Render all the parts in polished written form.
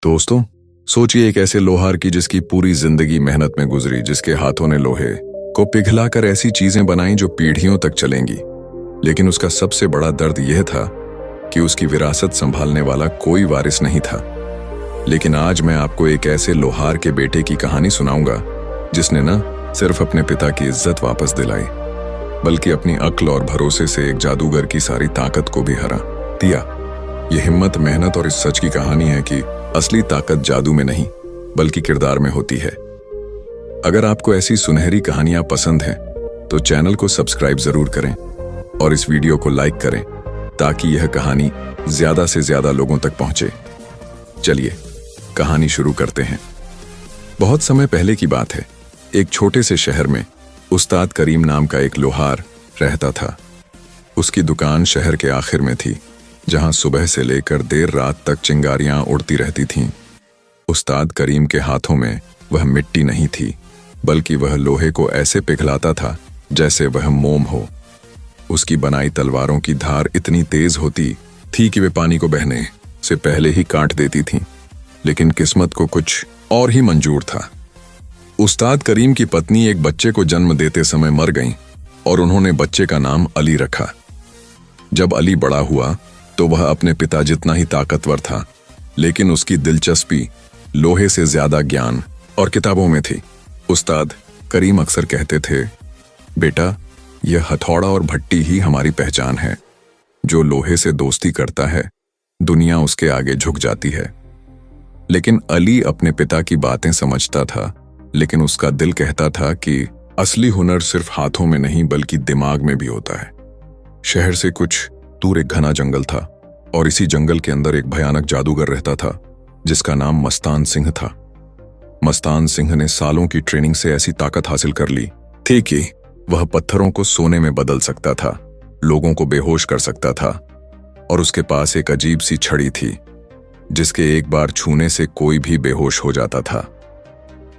दोस्तों, सोचिए एक ऐसे लोहार की जिसकी पूरी जिंदगी मेहनत में गुजरी, जिसके हाथों ने लोहे को पिघलाकर ऐसी चीजें बनाई जो पीढ़ियों तक चलेंगी। लेकिन उसका सबसे बड़ा दर्द यह था कि उसकी विरासत संभालने वाला कोई वारिस नहीं था। लेकिन आज मैं आपको एक ऐसे लोहार के बेटे की कहानी सुनाऊंगा जिसने न सिर्फ अपने पिता की इज्जत वापस दिलाई, बल्कि अपनी अक्ल और भरोसे से एक जादूगर की सारी ताकत को भी हरा दिया। यह हिम्मत, मेहनत और इस सच की कहानी है कि असली ताकत जादू में नहीं बल्कि किरदार में होती है। अगर आपको ऐसी सुनहरी कहानियां पसंद हैं तो चैनल को सब्सक्राइब जरूर करें और इस वीडियो को लाइक करें ताकि यह कहानी ज्यादा से ज्यादा लोगों तक पहुंचे। चलिए कहानी शुरू करते हैं। बहुत समय पहले की बात है। एक छोटे से शहर में उस्ताद करीम नाम का एक लोहार रहता था। उसकी दुकान शहर के आखिर में थी, जहां सुबह से लेकर देर रात तक चिंगारियां उड़ती रहती थीं। उस्ताद करीम के हाथों में वह मिट्टी नहीं थी, बल्कि वह लोहे को ऐसे पिघलाता था जैसे वह मोम हो। उसकी बनाई तलवारों की धार इतनी तेज होती थी कि वे पानी को बहने से पहले ही काट देती थीं। लेकिन किस्मत को कुछ और ही मंजूर था। उस्ताद करीम की पत्नी एक बच्चे को जन्म देते समय मर गईं और उन्होंने बच्चे का नाम अली रखा। जब अली बड़ा हुआ तो वह अपने पिता जितना ही ताकतवर था, लेकिन उसकी दिलचस्पी लोहे से ज्यादा ज्ञान और किताबों में थी। उस्ताद करीम अक्सर कहते थे, बेटा, यह हथौड़ा और भट्टी ही हमारी पहचान है। जो लोहे से दोस्ती करता है, दुनिया उसके आगे झुक जाती है। लेकिन अली अपने पिता की बातें समझता था, लेकिन उसका दिल कहता था कि असली हुनर सिर्फ हाथों में नहीं बल्कि दिमाग में भी होता है। शहर से कुछ दूर एक घना जंगल था और इसी जंगल के अंदर एक भयानक जादूगर रहता था जिसका नाम मस्तान सिंह था। मस्तान सिंह ने सालों की ट्रेनिंग से ऐसी ताकत हासिल कर ली थी कि वह पत्थरों को सोने में बदल सकता था, लोगों को बेहोश कर सकता था, और उसके पास एक अजीब सी छड़ी थी जिसके एक बार छूने से कोई भी बेहोश हो जाता था।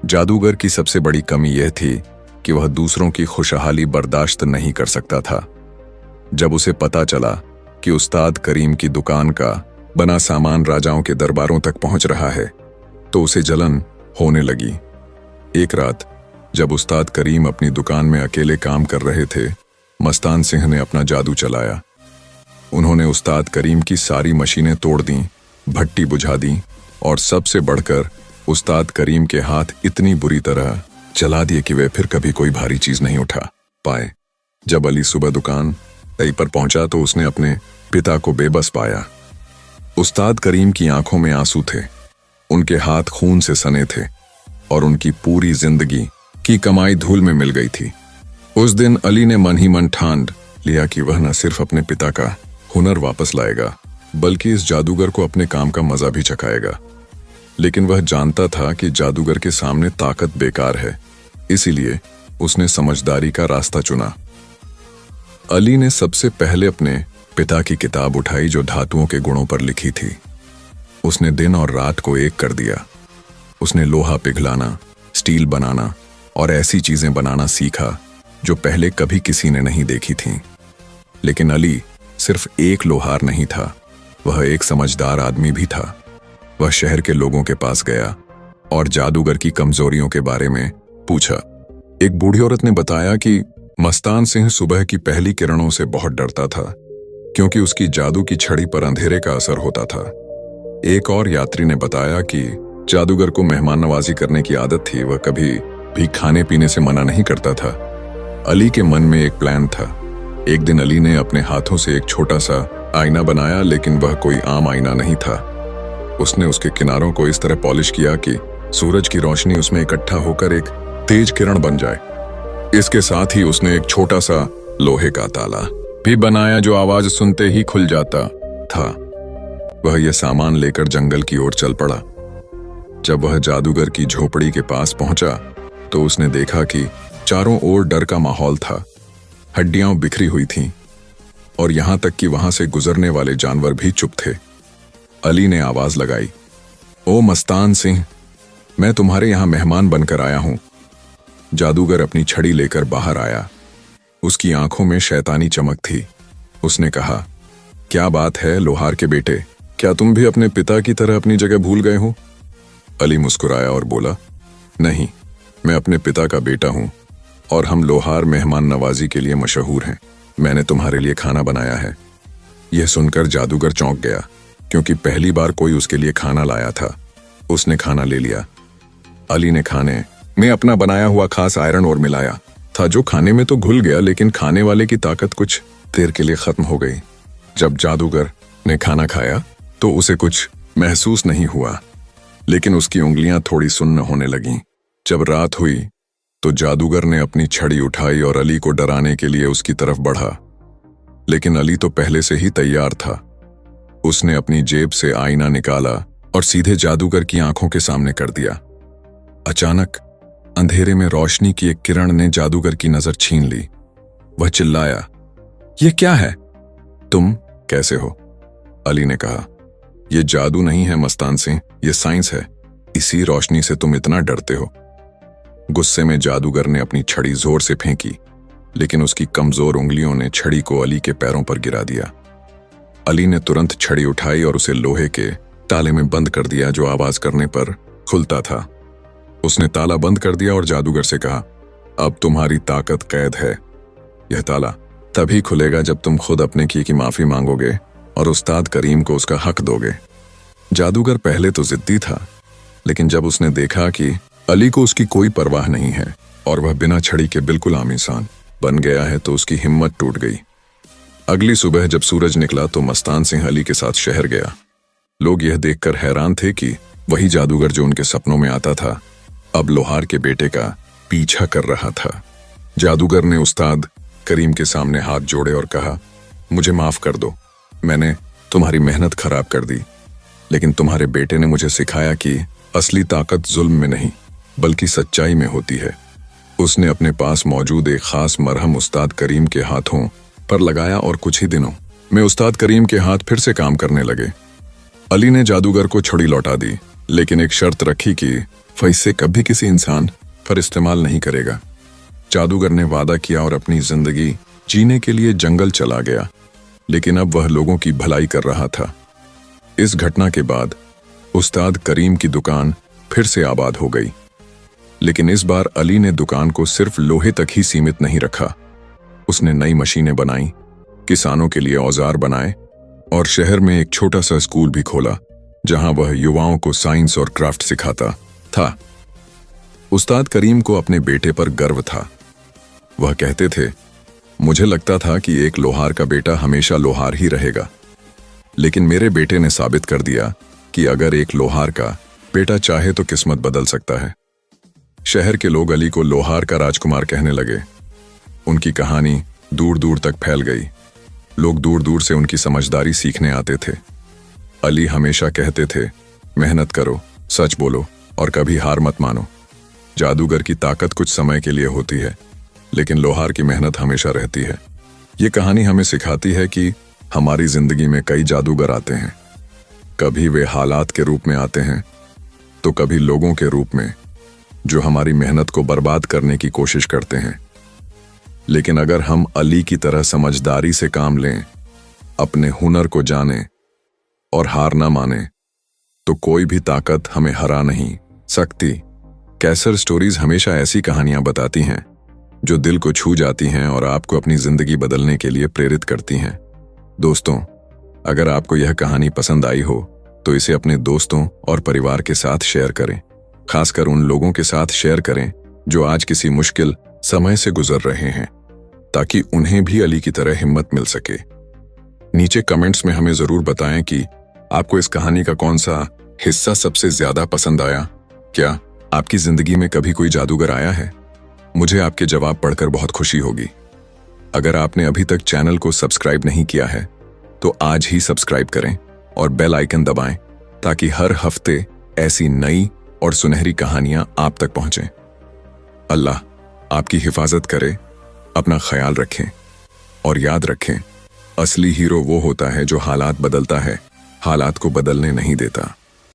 जादूगर की सबसे बड़ी कमी यह थी कि वह दूसरों की खुशहाली बर्दाश्त नहीं कर सकता था। जब उसे पता चला कि उस्ताद करीम की दुकान का बना सामान राजाओं के दरबारों तक पहुंच रहा है, तो उसे जलन होने लगी। एक रात जब उस्ताद करीम अपनी दुकान में अकेले काम कर रहे थे, मस्तान सिंह ने अपना जादू चलाया। उन्होंने उस्ताद करीम की सारी मशीनें तोड़ दी, भट्टी बुझा दी और सबसे बढ़कर उस्ताद करीम के हाथ इतनी बुरी तरह चला दिए कि वे फिर कभी कोई भारी चीज नहीं उठा पाए। जब अली सुबह दुकान पर पहुंचा तो उसने अपने पिता को बेबस पाया। उस्ताद करीम की आंखों में आंसू थे, उनके हाथ खून से सने थे और उनकी पूरी जिंदगी की कमाई धूल में मिल गई थी। उस दिन अली ने मन ही मन ठान लिया कि वह न सिर्फ अपने पिता का हुनर वापस लाएगा, बल्कि इस जादूगर को अपने काम का मजा भी चखाएगा। लेकिन वह जानता था कि जादूगर के सामने ताकत बेकार है, इसीलिए उसने समझदारी का रास्ता चुना। अली ने सबसे पहले अपने पिता की किताब उठाई जो धातुओं के गुणों पर लिखी थी। उसने दिन और रात को एक कर दिया। उसने लोहा पिघलाना, स्टील बनाना और ऐसी चीजें बनाना सीखा जो पहले कभी किसी ने नहीं देखी थीं। लेकिन अली सिर्फ एक लोहार नहीं था, वह एक समझदार आदमी भी था। वह शहर के लोगों के पास गया और जादूगर की कमजोरियों के बारे में पूछा। एक बूढ़ी औरत ने बताया कि मस्तान सिंह सुबह की पहली किरणों से बहुत डरता था, क्योंकि उसकी जादू की छड़ी पर अंधेरे का असर होता था। एक और यात्री ने बताया कि जादूगर को मेहमान नवाजी करने की आदत थी, वह कभी भी खाने पीने से मना नहीं करता था। अली के मन में एक प्लान था। एक दिन अली ने अपने हाथों से एक छोटा सा आईना बनाया, लेकिन वह कोई आम आईना नहीं था। उसने उसके किनारों को इस तरह पॉलिश किया कि सूरज की रोशनी उसमें इकट्ठा होकर एक तेज किरण बन जाए। इसके साथ ही उसने एक छोटा सा लोहे का ताला भी बनाया जो आवाज सुनते ही खुल जाता था। वह यह सामान लेकर जंगल की ओर चल पड़ा। जब वह जादूगर की झोपड़ी के पास पहुंचा तो उसने देखा कि चारों ओर डर का माहौल था। हड्डियां बिखरी हुई थीं और यहां तक कि वहां से गुजरने वाले जानवर भी चुप थे। अली ने आवाज लगाई, ओ मस्तान सिंह, मैं तुम्हारे यहां मेहमान बनकर आया हूं। जादूगर अपनी छड़ी लेकर बाहर आया। उसकी आंखों में शैतानी चमक थी। उसने कहा, क्या बात है लोहार के बेटे, क्या तुम भी अपने पिता की तरह अपनी जगह भूल गए हो? अली मुस्कुराया और बोला, नहीं, मैं अपने पिता का बेटा हूं और हम लोहार मेहमान नवाजी के लिए मशहूर हैं। मैंने तुम्हारे लिए खाना बनाया है। यह सुनकर जादूगर चौंक गया, क्योंकि पहली बार कोई उसके लिए खाना लाया था। उसने खाना ले लिया। अली ने खाने में अपना बनाया हुआ खास आयरन और मिलाया था, जो खाने में तो घुल गया, लेकिन खाने वाले की ताकत कुछ देर के लिए खत्म हो गई। जब जादूगर ने खाना खाया तो उसे कुछ महसूस नहीं हुआ, लेकिन उसकी उंगलियां थोड़ी सुन्न होने लगीं। जब रात हुई तो जादूगर ने अपनी छड़ी उठाई और अली को डराने के लिए उसकी तरफ बढ़ा, लेकिन अली तो पहले से ही तैयार था। उसने अपनी जेब से आईना निकाला और सीधे जादूगर की आंखों के सामने कर दिया। अचानक अंधेरे में रोशनी की एक किरण ने जादूगर की नजर छीन ली। वह चिल्लाया, यह क्या है? तुम कैसे हो? अली ने कहा, यह जादू नहीं है मस्तान सिंह, यह साइंस है। इसी रोशनी से तुम इतना डरते हो। गुस्से में जादूगर ने अपनी छड़ी जोर से फेंकी, लेकिन उसकी कमजोर उंगलियों ने छड़ी को अली के पैरों पर गिरा दिया। अली ने तुरंत छड़ी उठाई और उसे लोहे के ताले में बंद कर दिया, जो आवाज करने पर खुलता था। उसने ताला बंद कर दिया और जादूगर से कहा, अब तुम्हारी ताकत कैद है। यह ताला तभी खुलेगा जब तुम खुद अपने की माफी मांगोगे और उस्ताद करीम को उसका हक दोगे। जादूगर पहले तो जिद्दी था, लेकिन जब उसने देखा कि अली को उसकी कोई परवाह नहीं है और वह बिना छड़ी के बिल्कुल आम इंसान बन गया है, तो उसकी हिम्मत टूट गई। अगली सुबह जब सूरज निकला तो मस्तान सिंह अली के साथ शहर गया। लोग यह देखकर हैरान थे कि वही जादूगर जो उनके सपनों में आता था, अब लोहार के बेटे का पीछा कर रहा था। जादूगर ने उस्ताद करीम के सामने हाथ जोड़े और कहा, मुझे माफ कर दो, मैंने तुम्हारी मेहनत खराब कर दी, लेकिन तुम्हारे बेटे ने मुझे सिखाया कि असली ताकत जुल्म में नहीं बल्कि सच्चाई में होती है। उसने अपने पास मौजूद एक खास मरहम उस्ताद करीम के हाथों पर लगाया और कुछ ही दिनों में उस्ताद करीम के हाथ फिर से काम करने लगे। अली ने जादूगर को छड़ी लौटा दी, लेकिन एक शर्त रखी कि वह इसे कभी किसी इंसान पर इस्तेमाल नहीं करेगा। जादूगर ने वादा किया और अपनी जिंदगी जीने के लिए जंगल चला गया, लेकिन अब वह लोगों की भलाई कर रहा था। इस घटना के बाद उस्ताद करीम की दुकान फिर से आबाद हो गई, लेकिन इस बार अली ने दुकान को सिर्फ लोहे तक ही सीमित नहीं रखा। उसने नई मशीनें बनाई, किसानों के लिए औजार बनाए और शहर में एक छोटा सा स्कूल भी खोला, जहां वह युवाओं को साइंस और क्राफ्ट सिखाता था। उस्ताद करीम को अपने बेटे पर गर्व था। वह कहते थे, मुझे लगता था कि एक लोहार का बेटा हमेशा लोहार ही रहेगा, लेकिन मेरे बेटे ने साबित कर दिया कि अगर एक लोहार का बेटा चाहे तो किस्मत बदल सकता है। शहर के लोग अली को लोहार का राजकुमार कहने लगे। उनकी कहानी दूर दूर तक फैल गई। लोग दूर दूर से उनकी समझदारी सीखने आते थे। अली हमेशा कहते थे, मेहनत करो, सच बोलो और कभी हार मत मानो। जादूगर की ताकत कुछ समय के लिए होती है, लेकिन लोहार की मेहनत हमेशा रहती है। ये कहानी हमें सिखाती है कि हमारी जिंदगी में कई जादूगर आते हैं। कभी वे हालात के रूप में आते हैं, तो कभी लोगों के रूप में, जो हमारी मेहनत को बर्बाद करने की कोशिश करते हैं। लेकिन अगर हम अली की तरह समझदारी से काम लें, अपने हुनर को जानें और हार ना माने, तो कोई भी ताकत हमें हरा नहीं सकती। कैसर स्टोरीज हमेशा ऐसी कहानियां बताती हैं जो दिल को छू जाती हैं और आपको अपनी जिंदगी बदलने के लिए प्रेरित करती हैं। दोस्तों, अगर आपको यह कहानी पसंद आई हो तो इसे अपने दोस्तों और परिवार के साथ शेयर करें। खासकर उन लोगों के साथ शेयर करें जो आज किसी मुश्किल समय से गुजर रहे हैं, ताकि उन्हें भी अली की तरह हिम्मत मिल सके। नीचे कमेंट्स में हमें जरूर बताएं कि आपको इस कहानी का कौन सा हिस्सा सबसे ज्यादा पसंद आया। क्या आपकी जिंदगी में कभी कोई जादूगर आया है? मुझे आपके जवाब पढ़कर बहुत खुशी होगी। अगर आपने अभी तक चैनल को सब्सक्राइब नहीं किया है तो आज ही सब्सक्राइब करें और बेल आइकन दबाएं, ताकि हर हफ्ते ऐसी नई और सुनहरी कहानियां आप तक पहुंचें। अल्लाह आपकी हिफाजत करे, अपना ख्याल रखें और याद रखें, असली हीरो वो होता है जो हालात बदलता है, हालात को बदलने नहीं देता।